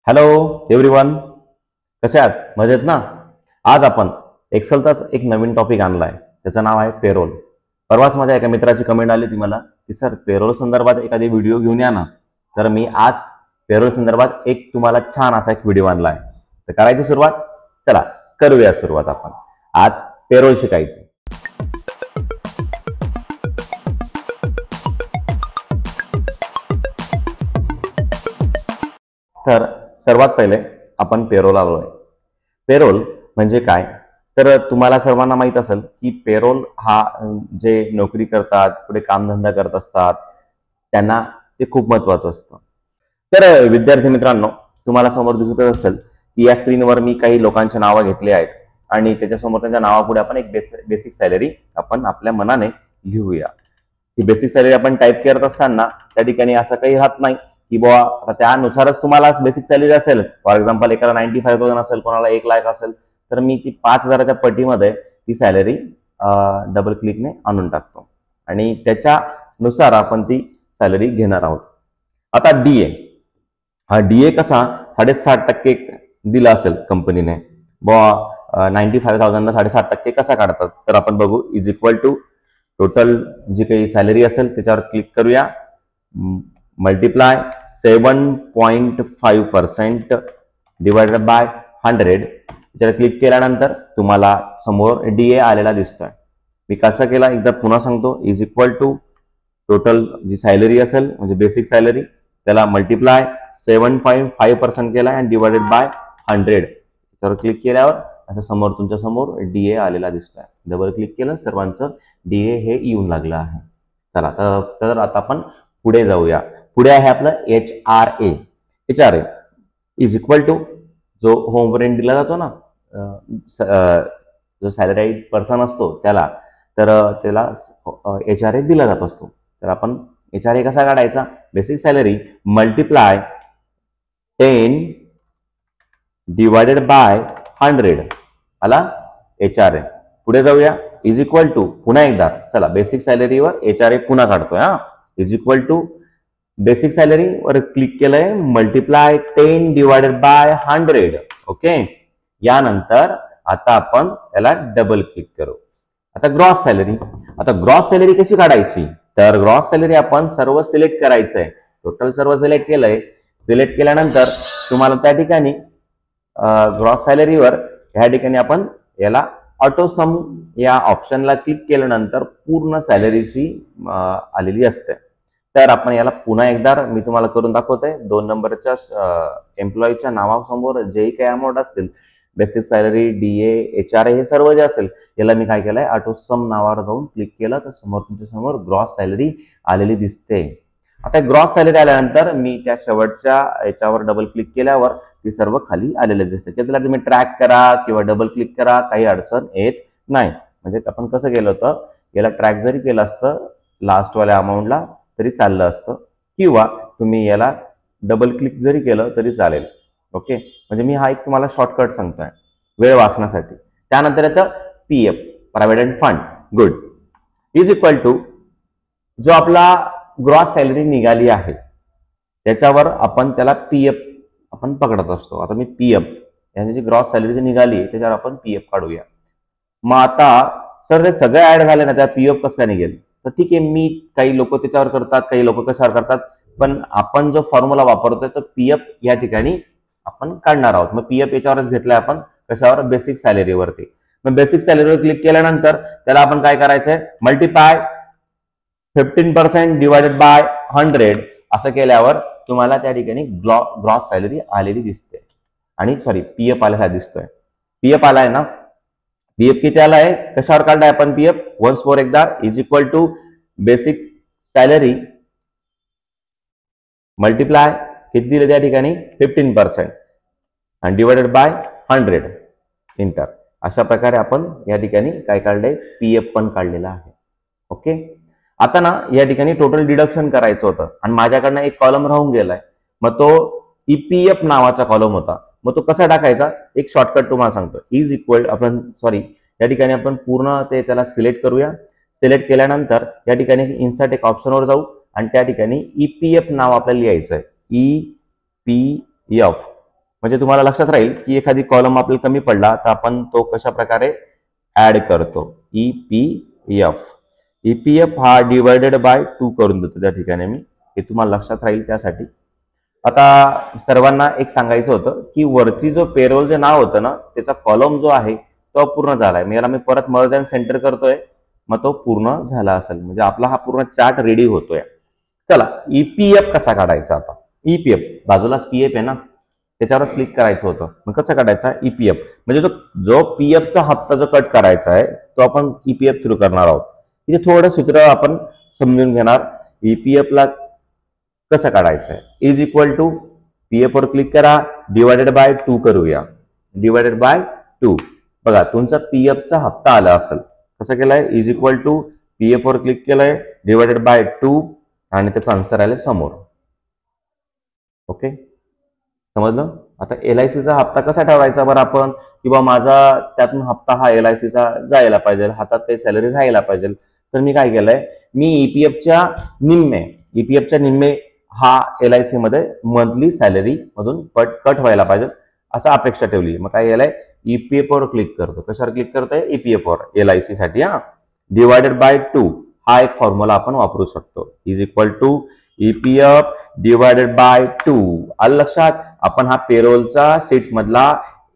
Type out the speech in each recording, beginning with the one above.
Hello everyone, कसे आहात? मजेत ना? आज आपण एक्सेलचाच एक नवीन टॉपिक आणलाय, त्याचं नाव आहे पेरोल. परवाच माझ्या एका मित्राची कमेंट आली ती मला की सर पेरोल संदर्भात एखादी व्हिडिओ घेऊन या ना. तर मी आज पेरोल संदर्भात एक तुम्हाला छान असा एक व्हिडिओ आणलाय. तर करायची सुरुवात? चला करूया सुरुवात. आपण आज पेरोल शिकायचं. तर सर्वात पहिले आपण पेरोल आलोय. पेरोल म्हणजे काय? तर तुम्हाला सर्वांना माहित असेल की पेरोल हा जे नोकरी करतात, पुढे कामधंदा करत असतात, त्यांना ते खूप महत्वाचं असतं. तर विद्यार्थी मित्रांनो, तुम्हाला समोर दिसत असेल की या स्क्रीनवर मी काही लोकांची नावं घेतली आहेत आणि त्याच्यासमोर त्यांच्या नावापुढे आपण एक बेसिक सॅलरी आपण आपल्या मनाने लिहूया. ही बेसिक सॅलरी आपण टाईप करत असताना त्या ठिकाणी असं काही राहत नाही की बुवा आता त्यानुसारच तुम्हाला बेसिक सॅलरी असेल. फॉर एक्झाम्पल एकाला 95,000 असेल, कोणाला 1,00,000 असेल, तर मी ती 5,000च्या पटीमध्ये ती सॅलरी डबल क्लिकने आणून टाकतो आणि त्याच्यानुसार आपण ती सॅलरी घेणार आहोत. आता डीए, हा डीए कसा 7.5% दिला असेल कंपनीने, बुवा 95,000 7.5% कसा काढतात तर आपण बघू. इज इक्वल टू टोटल जी काही सॅलरी असेल त्याच्यावर क्लिक करूया. Multiply 7.5% divided by 100. त्याच्यावर क्लिक केल्यानंतर तुम्हाला समोर डीए आलेला दिसतोय. मी कसं केला एकदा पुन्हा सांगतो. इज इक्वल टू टोटल जी सॅलरी असेल म्हणजे बेसिक सॅलरी, त्याला मल्टिप्लाय 7.5% केला आणि डिवायडेड बाय 100. त्याच्यावर क्लिक केल्यावर असं समोर तुमच्या समोर डीए आलेला दिसतोय. डबल क्लिक केलं, सर्वांचं डीए हे येऊन लागलं आहे. चला तर आता आपण पुढे जाऊया. पुढे आहे आपलं HRA. HRA is equal to जो होम रेंट दिला जातो ना, जो सॅलराईड पर्सन असतो त्याला, तर त्याला HRA दिला जात असतो. तर आपण HRA कसा काढायचा? Basic salary multiply 10 divided by 100 आला HRA. पुढे जाऊया. इज इक्वल टू पुन्हा एकदा, चला बेसिक सॅलरीवर HRA पुन्हा काढतोय. Is equal to basic salary वर क्लिक केलंय, मल्टिप्लाय 10 डिवायडेड बाय 100. ओके. यानंतर आता आपण याला डबल क्लिक करू. आता ग्रॉस सॅलरी. आता ग्रॉस सॅलरी कशी काढायची? तर ग्रॉस सॅलरी आपण सर्व सिलेक्ट करायचंय. टोटल सर्व सिलेक्ट केलंय. सिलेक्ट केल्यानंतर तुम्हाला त्या ठिकाणी ग्रॉस सॅलरीवर ह्या ठिकाणी आपण याला ऑटो सम या ऑप्शनला क्लिक केल्यानंतर पूर्ण सॅलरीची आलेली असते. तर आपण याला पुन्हा एकदा मी तुम्हाला करून दाखवतोय. 2 नंबरच्या एम्प्लॉईच्या नावासमोर जे काही अमाऊंट असतील, बेसिक सॅलरी, डीए, HRA हे सर्व जे असेल, याला मी काय केलंय, ऑटो सम नावावर जाऊन क्लिक केलं तर समोर तुमच्या समोर ग्रॉस सॅलरी आलेली दिसते. आता ग्रॉस सॅलरी आल्यानंतर मी त्या शेवटच्या याच्यावर डबल क्लिक केल्यावर ती सर्व खाली आलेले दिसते. त्याला तुम्ही ट्रॅक करा किंवा डबल क्लिक करा, काही अडचण येत नाही. म्हणजे आपण कसं केलं होतं, याला ट्रॅक जरी केलं असतं लास्टवाल्या अमाऊंटला तरी चाललं असतं, किंवा तुम्ही याला डबल क्लिक जरी केलं तरी चालेल. ओके. म्हणजे मी हा एक तुम्हाला शॉर्टकट सांगतोय वेळ वाचण्यासाठी. त्यानंतर येतं PF, provident fund. Good. Is equal to जो आपला ग्रॉस सॅलरी निघाली आहे त्याच्यावर आपण त्याला PF आपण पकडत असतो. आता मी PF याची जी ग्रॉस सॅलरी जी निघाली त्याच्यावर आपण PF काढूया. मग आता सर ते सगळे ऍड झाले ना, त्या PF कसं काय निघेल? तर ठीक आहे, मी काही लोक त्याच्यावर करतात, काही लोक कशावर करतात, पण आपण जो फॉर्म्युला वापरतोय तो PF या ठिकाणी आपण काढणार आहोत. मग PF याच्यावरच घेतलाय आपण. कशावर? बेसिक सॅलरीवरती. मग बेसिक सॅलरीवर क्लिक केल्यानंतर त्याला आपण काय करायचंय, मल्टिप्लाय 15% डिवायडेड बाय 100 असं केल्यावर तुम्हाला त्या ठिकाणी ग्रॉस सॅलरी आलेली दिसते. आणि सॉरी, PF आलेला दिसतोय. PF आलाय ना. PF किती आलाय? कशावर काढलाय आपण PF? वन्स मोर एकदा. Is equal to basic salary multiply किती दिले त्या ठिकाणी 15% आणि डिवायडेड बाय 100. इंटर. अशा प्रकारे आपण या ठिकाणी काय काढलंय, PF पण काढलेला आहे. ओके. आता ना या ठिकाणी टोटल डिडक्शन करायचं होतं आणि माझ्याकडनं एक कॉलम राहून गेलाय. मग तो EPF नावाचा कॉलम होता. मग तो कसा टाकायचा? एक शॉर्टकट तुम्हाला सांगतो. इज इक्वल आपण सॉरी या ठिकाणी आपण पूर्ण ते त्याला सिलेक्ट करूया. सिलेक्ट केल्यानंतर या ठिकाणी इन्सर्ट एक ऑप्शनवर जाऊ आणि त्या ठिकाणी EPF नाव आपल्याला लिहायचं आहे. EPF म्हणजे तुम्हाला लक्षात राहील की एखादी कॉलम आपल्याला कमी पडला तर आपण तो कशा प्रकारे ऍड करतो. EPF EPF हा डिवायडेड बाय 2 करून देतो त्या ठिकाणी मी, हे तुम्हाला लक्षात राहील त्यासाठी. आता सर्वांना एक सांगायचं होतं की वरची जो पेरोल जे नाव होतं ना त्याचा कॉलम जो आहे तो पूर्ण झालाय. मी परत मर्ज अँड सेंटर करतोय, मग तो पूर्ण झाला असेल, म्हणजे आपला हा पूर्ण चार्ट रेडी होतोय. चला EPF कसा काढायचा आता. EPF बाजूलाच PF आहे ना, त्याच्यावरच क्लिक करायचं होतं. मग कसं काढायचा EPF, म्हणजे जो PF चा हप्ता जो कट करायचा आहे तो आपण EPF थ्रू करणार आहोत. इथे थोडं सूत्र आपण समजून घेणार. EPF ला कसं काढायचं आहे. इज इक्वल टू PF वर क्लिक करा, डिवायडेड बाय 2 करूया. डिवायडेड बाय 2 बघा तुमचा PF चा हप्ता आला असेल. कसं केलंय, इज इक्वल टू PF वर क्लिक केलंय, डिवायडेड बाय 2 आणि त्याचा आन्सर आले समोर. ओके समजलं. आता LICचा हप्ता कसा ठेवायचा बरं आपण, किंवा माझा त्यातून हप्ता हा LICचा जायला पाहिजे, हातात काही सॅलरी राहायला पाहिजे. तर मी काय केलंय, मी EPFच्या निम्मे हा LIC मध्ये मंथली सॅलरी मधून कट व्हायला पाहिजे असं अपेक्षा ठेवली. मग काय केलंय, EPF वर क्लिक करतो. कशावर क्लिक करतोय, EPF वर, LIC साठी. डिवायडेड बाय 2 हा एक फॉर्म्युला आपण वापरू शकतो. Is equal to EPF divided by 2. आलं लक्षात. आपण हा पेरोलचा सीट मधला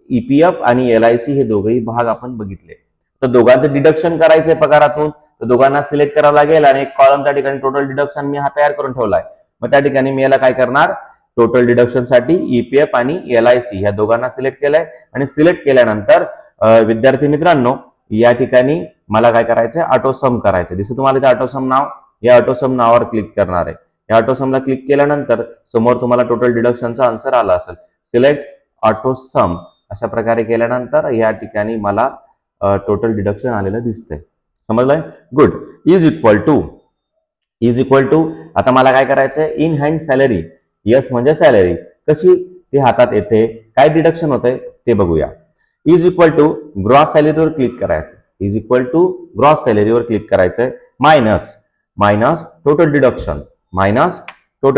EPF आणि LIC हे दोघेही भाग आपण बघितले. तर दोघांचं डिडक्शन करायचंय पगारातून, तर दोघांना सिलेक्ट करावं लागेल आणि एक कॉलम त्या ठिकाणी टोटल डिडक्शन मी हा तयार करून ठेवलाय. मग त्या ठिकाणी मी याला काय करणार, टोटल डिडक्शन साठी EPF आणि LIC ह्या दोघांना सिलेक्ट केलंय. आणि सिलेक्ट केल्यानंतर विद्यार्थी मित्रांनो या ठिकाणी मला काय करायचंय, ऑटोसम करायचं. दिसतं तुम्हाला इथे ऑटोसम नाव, या ऑटोसम नावावर क्लिक करणार आहे. या ऑटोसमला क्लिक केल्यानंतर समोर तुम्हाला टोटल डिडक्शनचा आन्सर आला असेल. सिलेक्ट ऑटोसम अशा प्रकारे केल्यानंतर या ठिकाणी मला टोटल डिडक्शन आलेलं दिसतंय. समजलंय. गुड. इज इक्वल टू आता मला काय करायचंय, इन हँड सॅलरी. यस म्हणजे सॅलरी कशी ती हातात येते, काय डिडक्शन होतंय ते बघूया. इज इक्वल टू ग्रॉस सॅलरीवर क्लिक करायचं. इज इक्वल टू ग्रॉस सॅलरीवर क्लिक करायचंय. Minus total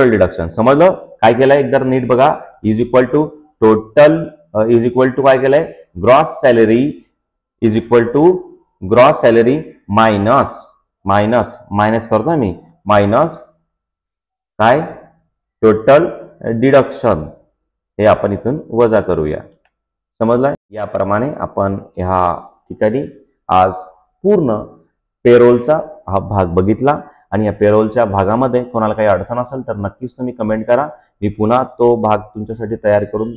deduction. समजलं काय केलंय, एकदा नीट बघा. Is equal to total, is equal to काय केलंय, gross salary is equal to gross salary minus करतो मी, मायनस काय टोटल डिडक्शन, हे आपण इथून वजा करूया. समजलं. याप्रमाणे आपण ह्या ठिकाणी आज पूर्ण पेरोलचा हा भाग बघितला. आणि या पेरोलच्या भागामध्ये कोणाला काही अडचण असेल तर नक्कीच तुम्ही कमेंट करा. मी पुन्हा तो भाग तुमच्यासाठी तयार करून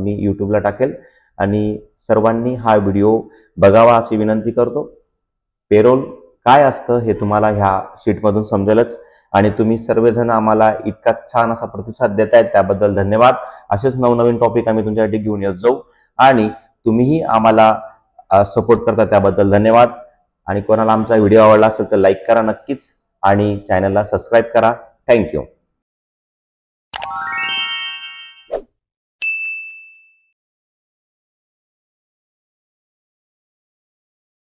मी यूट्यूबला टाकेल आणि सर्वांनी हा व्हिडिओ बघावा अशी विनंती करतो. पेरोल काय असतं हे तुम्हाला ह्या शीटमधून समजेलच. आणि तुम्ही सर्वजण आम्हाला इतका छान असा प्रतिसाद देतायत त्याबद्दल धन्यवाद. असेच नवनवीन टॉपिक आम्ही तुमच्यासाठी घेऊन येत जाऊ आणि तुम्हीही आम्हाला सपोर्ट करता त्याबद्दल धन्यवाद. आणि कोणाला आमचा व्हिडिओ आवडला असेल तर लाईक करा नक्कीच आणि चॅनलला सबस्क्राईब करा. थँक्यू.